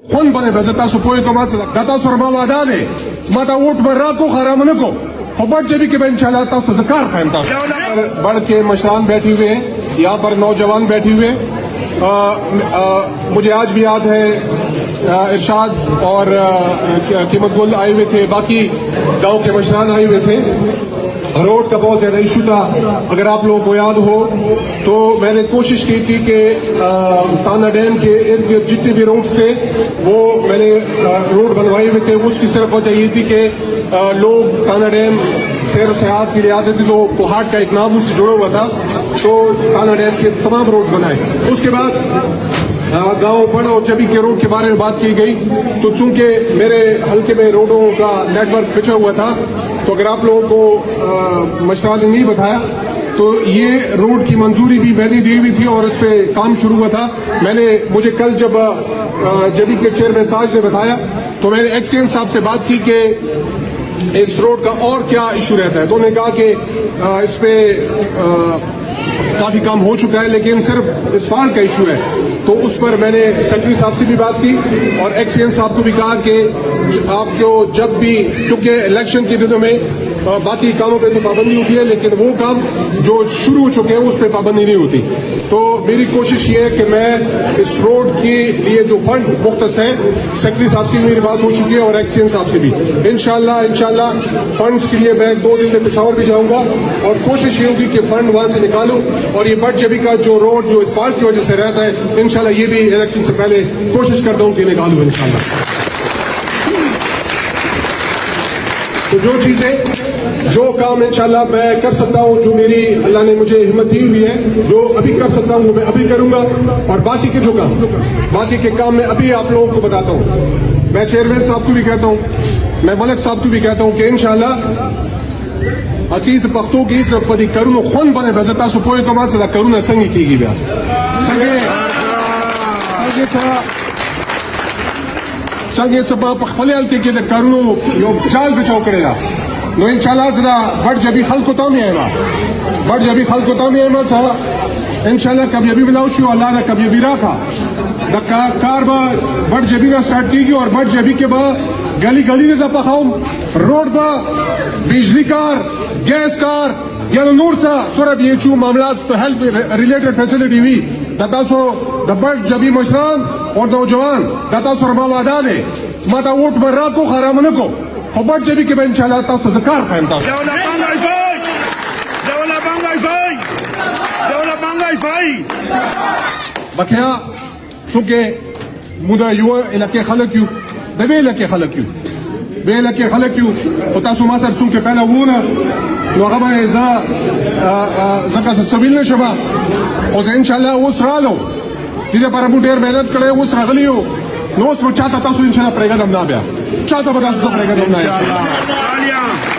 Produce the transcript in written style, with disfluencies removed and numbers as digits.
خون بنے بزتا سو پوئی کو ماسا دتا سو رما وعدہ دے ماتا ووٹ مرا کو خرام نکو خبر جبی کہ میں انشاءاللہ تا سو ذکر خیمتا بڑھ کے مشران بیٹھی ہوئے ہیں یہاں پر نوجوان بیٹھی ہوئے مجھے آج بھی یاد ہے ارشاد اور قیمت گل آئے ہوئے تھے باقی گاؤں کے مشران آئے ہوئے تھے روڈ کا بہت زیادہ ایشو تھا اگر آپ لوگوں کو یاد ہو تو میں نے کوشش کی تھی کہ تانا ڈیم کے ارد گرد جتنے بھی روڈز تھے وہ میں نے روڈ بنوائے ہوئے تھے اس کی صرف وجہ یہ تھی کہ لوگ تانا ڈیم سیر و سیاحت کے لیے آتے تھے تو پہاڑ کا ایک نام سے جڑا ہوا تھا تو تانا ڈیم کے تمام روڈ بنائے اس کے بعد گاؤں بڑھ اور جبی کے روڈ کے بارے میں بات کی گئی تو چونکہ میرے حلقے میں روڈوں کا نیٹ ورک بچا ہوا تھا تو اگر آپ لوگوں کو مشران نے نہیں بتایا تو یہ روڈ کی منظوری بھی میں نے دی ہوئی تھی اور اس پہ کام شروع ہوا تھا مجھے کل جب جبی کے چیئرمین تاج نے بتایا تو میں نے ایکسین صاحب سے بات کی کہ اس روڈ کا اور کیا ایشو رہتا ہے تو انہوں نے کہا کہ اس پہ کافی کام ہو چکا ہے لیکن صرف اسفالٹ کا ایشو ہے تو اس پر میں نے سیکرٹری صاحب سے بھی بات کی اور ایکسین صاحب کو بھی کہا کہ آپ کو جب بھی کیونکہ الیکشن کے دنوں میں باقی کاموں پہ تو پابندی ہوتی ہے لیکن وہ کام جو شروع ہو چکے ہیں اس پہ پابندی نہیں ہوتی تو میری کوشش یہ ہے کہ میں اس روڈ کے لیے جو فنڈ مختص ہے سیکرٹری صاحب سے میری بات ہو چکی ہے اور ایکسین صاحب سے بھی انشاءاللہ فنڈز کے لیے میں 2 دن میں پشاور بھی جاؤں گا اور کوشش یہ ہوگی کہ فنڈ وہاں سے نکالوں اور یہ بٹ جبی کا جو روڈ جو اسفالٹ کی وجہ سے رہتا ہے انشاءاللہ یہ بھی الیکشن سے پہلے کوشش کرتا ہوں کہ نکالوں انشاءاللہ تو جو چیزیں جو کام انشاءاللہ میں کر سکتا ہوں جو میری اللہ نے مجھے ہمت دی ہوئی ہے جو ابھی کر سکتا ہوں وہ میں ابھی کروں گا اور باقی کے جو کام باقی کے کام میں ابھی آپ لوگوں کو بتاتا ہوں میں چیئرمین صاحب کو بھی کہتا ہوں میں ملک صاحب کو بھی کہتا ہوں کہ انشاءاللہ عزیز پختو کی عزت پدی کرونو خون بنے بزتا سو پوئی کو ماسا کرونا سنگی کی گی بیا سنگے سبا پخپلے حلقے کے کرونو یو جال بچاؤ کرے گا نو انشاءاللہ ذرا بڑھ جبی خلق کو تامی آئے گا سا انشاءاللہ کبھی ابھی ملاؤ چھو اللہ دا کبھی ابھی راکھا دا کار با بڑھ جبی نہ سٹارٹ کی گی اور بڑھ جبی کے بعد گلی گلی نے دا پخاؤں روڈ با بجلی کار گیس کار یا نور سا سورب یہ چھو معاملات ہیلپ ریلیٹڈ فیسلٹی ہوئی دتا سو دا بڑھ جبی مشران اور نوجوان دتا سو رما وعدہ دے ماتا ووٹ مرا کو خرام نکو خبر جبی کہ میں انشاءاللہ تا سو ذکر خیمتا بکیا چونکہ مدہ یو علاقے خلق یو دبے علاقے خلق یو بے علاقے خلق یو و تاسو ما سر چونکہ پہلا وونا نو غبا زکا سبیل نشبا او سے انشاءاللہ اس را لو دیده پر مو ډیر محنت کړي اوس راغلیو نو اوس چاته تاسو انشاءالله پرېږدم نه بیا چاته به تاسو پرېږدم نه